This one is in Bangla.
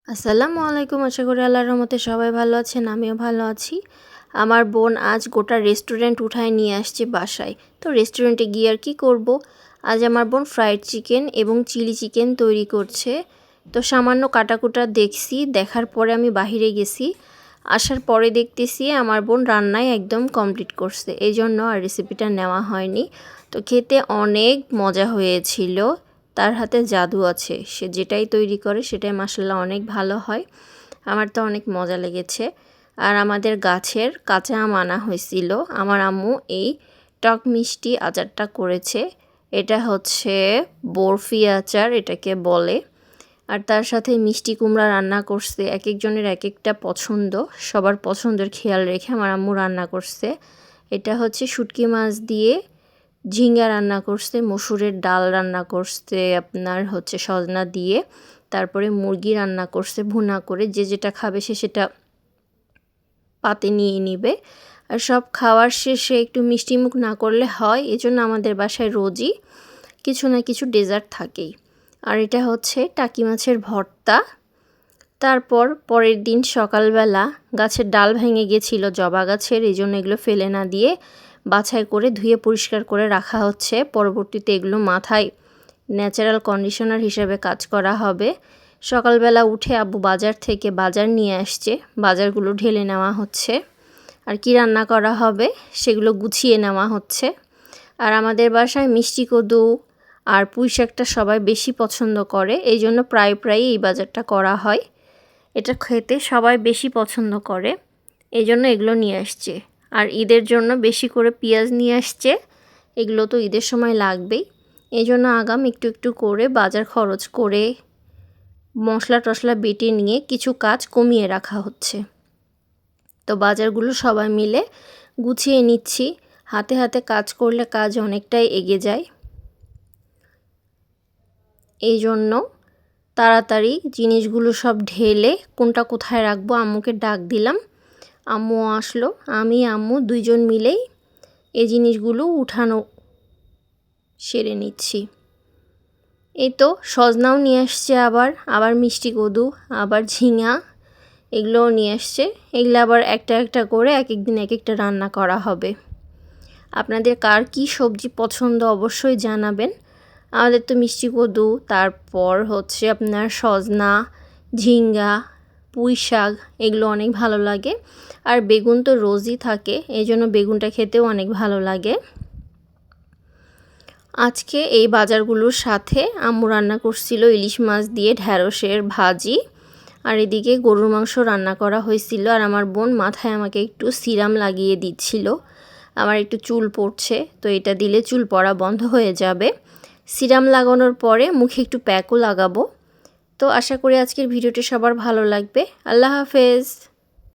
আসসালামু আলাইকুম। আশা করি আল্লাহর রহমতে সবাই ভালো আছেন, আমিও ভালো আছি। আমার বোন আজ গোটা রেস্টুরেন্ট উঠায় নিয়ে আসছে বাসায়। তো রেস্টুরেন্টে গিয়ে আর কি করব। আজ আমার বোন ফ্রাইড চিকেন এবং চিলি চিকেন তৈরি করছে। তো সামান্য কাটাকুটা দেখছি, দেখার পরে আমি বাহিরে গেছি। আসার পরে দেখতেছি আমার বোন রান্নায় একদম কমপ্লিট করছে, এই জন্য আর রেসিপিটা নেওয়া হয়নি। তো খেতে অনেক মজা হয়েছিল। তার হাতে জাদু আছে, সে যেটাই তৈরি করে সেটাই মাশাআল্লাহ অনেক ভালো হয়। আমার তো অনেক মজা লেগেছে। আর আমাদের গাছের কাঁচা আম আনা হয়েছিল, আমার আম্মু এই টক মিষ্টি আচারটা করেছে। এটা হচ্ছে বরফি আচার এটাকে বলে। আর তার সাথে মিষ্টি কুমড়া রান্না করছে। এক একজনের এক একটা পছন্দ, সবার পছন্দের খেয়াল রেখে আমার আম্মু রান্না করছে। এটা হচ্ছে শুটকি মাছ দিয়ে ঝিঙ্গা রান্না করছে, মসুরের ডাল রান্না করছে, আপনার হচ্ছে সজনা দিয়ে, তারপরে মুরগি রান্না করছে ভুনা করে। যে যেটা খাবে সে সেটা পাতে নিয়ে নিবে। আর সব খাওয়ার শেষে একটু মিষ্টি মুখ না করলে হয়, এজন্য আমাদের বাসায় রোজই কিছু না কিছু ডেজার্ট থাকেই। আর এটা হচ্ছে টাকি মাছের ভর্তা। তারপর পরের দিন সকালবেলা গাছের ডাল ভেঙে গিয়েছিল জবা গাছের, এই জন্য এগুলো ফেলে না দিয়ে বাছাই করে ধুয়ে পরিষ্কার করে রাখা হচ্ছে। পরবর্তীতে এগুলো মাথায় ন্যাচারাল কন্ডিশনার হিসেবে কাজ করা হবে। সকালবেলা উঠে আব্বু বাজার থেকে বাজার নিয়ে আসছে, বাজারগুলো ঢেলে নেওয়া হচ্ছে। আর কি রান্না করা হবে সেগুলো গুছিয়ে নেওয়া হচ্ছে। আর আমাদের বাসায় মিষ্টি কদু আর পুঁই শাকটা সবাই বেশি পছন্দ করে, এই জন্য প্রায়ই এই বাজারটা করা হয়। এটা খেতে সবাই বেশি পছন্দ করে, এই জন্য এগুলো নিয়ে আসছে। আর ঈদের জন্য বেশি করে পেঁয়াজ নিয়ে আসছে, এগুলো তো ঈদের সময় লাগবেই। এই জন্য আগাম একটু একটু করে বাজার খরচ করে মশলা টশলা বেটে নিয়ে কিছু কাজ কমিয়ে রাখা হচ্ছে। তো বাজারগুলো সবাই মিলে গুছিয়ে নিচ্ছি। হাতে হাতে কাজ করলে কাজ অনেকটাই এগিয়ে যায়, এই জন্য তাড়াতাড়ি জিনিসগুলো সব ঢেলে কোনটা কোথায় রাখবো আম্মুকে ডাক দিলাম। আম্মু আসলো, আমি আম্মু দুইজন মিলেই এই জিনিসগুলো উঠানো সেরে নিচ্ছি। এই তো সজনাও নিয়ে আসছে, আবার মিষ্টি কদু, আবার ঝিঙা, এগুলোও নিয়ে আসছে। এগুলো আবার একটা একটা করে এক এক দিন এক একটা রান্না করা হবে। আপনাদের কার কী সবজি পছন্দ অবশ্যই জানাবেন। আমাদের তো মিষ্টি কদু, তারপর হচ্ছে আপনার সজনা, ঝিঙ্গা, পুঁই শাক, এগুলো অনেক ভালো লাগে। আর বেগুন তো রোজই থাকে, এই জন্য বেগুনটা খেতেও অনেক ভালো লাগে। আজকে এই বাজারগুলোর সাথে আম্মু রান্না করছিল ইলিশ মাছ দিয়ে ঢ্যাঁড়সের ভাজি। আর এদিকে গরুর মাংস রান্না করা হয়েছিল। আর আমার বোন মাথায় আমাকে একটু সিরাম লাগিয়ে দিচ্ছিল। আমার একটু চুল পড়ছে, তো এটা দিলে চুল পড়া বন্ধ হয়ে যাবে। সিরাম লাগানোর পরে মুখে একটু প্যাকও লাগাবো। তো আশা করি আজকের ভিডিওটি সবার ভালো লাগবে। আল্লাহ হাফেজ।